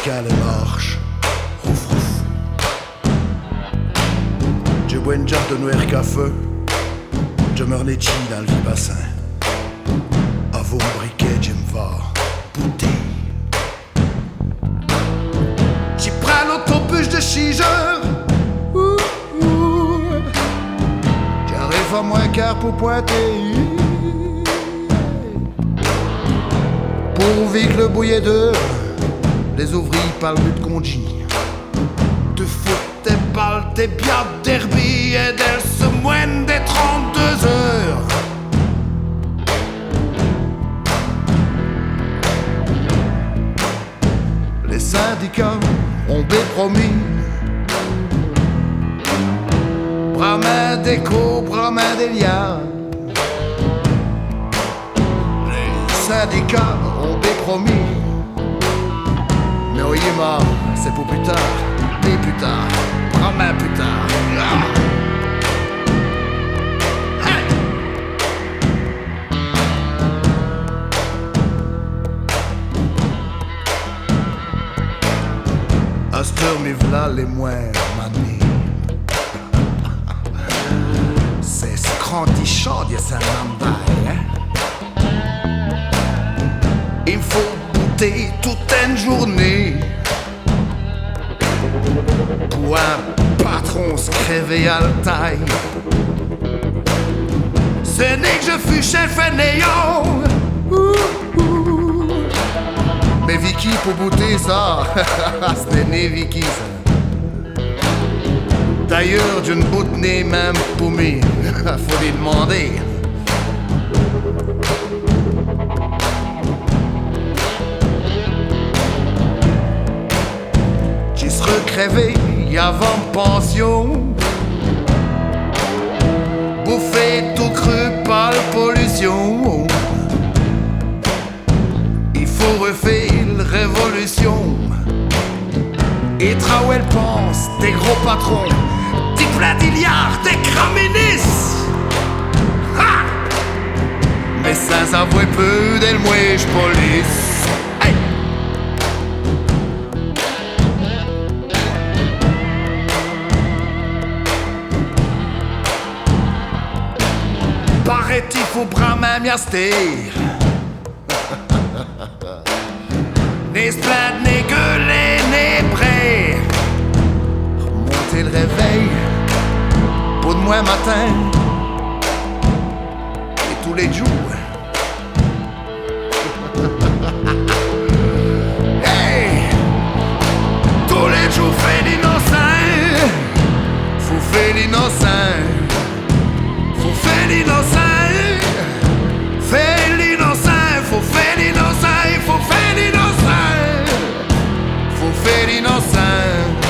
syndicale marche. Rouf rouf. Je bois une jarre de noir café. Je meurs netchi dans le bassin. À vos briquets, je me vais bouter. J'y prends l'autobus de 6 heures. J'arrive à moins quart pour pointer. Pourvu que le bouillet d'heure, les ouvriers parlent de congé. De foot, tes balles, tes bières, derby, et d'elles se moignent des 32 heures. Les syndicats ont bien promis. Bras main d'écho, bras main des liens. Les syndicats ont bien promis. Mais oui, c'est pour plus tard, et plus tard, bras main plus tard. À cette heure, m'y v'là les moins manés. C'est ce grandissant de sa lambaille, hein? Il faut bouter toute une journée pour un patron se crever à la taille. Ce n'est que je fus chef néant. Mais Vicky pour bouter ça, c'était né Vicky ça. D'ailleurs, je ne boute né même pour moi, faut lui demander. J'y serais crevé avant pension, bouffé tout cru par la pollution. Il faut refaire la révolution. Et Trawell pense, des gros patrons, des platiliards, des craminis. Ha! Mais ça s'avoue peu d'elle mouèche police. Hey! Paraît-il faut bramer miaster. N'est-ce pas n'est gueuler, n'est prêt. Remonter le réveil pour demain matin et tous les jours. Hey! Tous les jours fait l'innocent. Faut faire l'innocent. Faut faire l'innocent. Fais l'innocent. Faut faire l'innocent. Faut faire l'innocent. Faut faire l'innocent.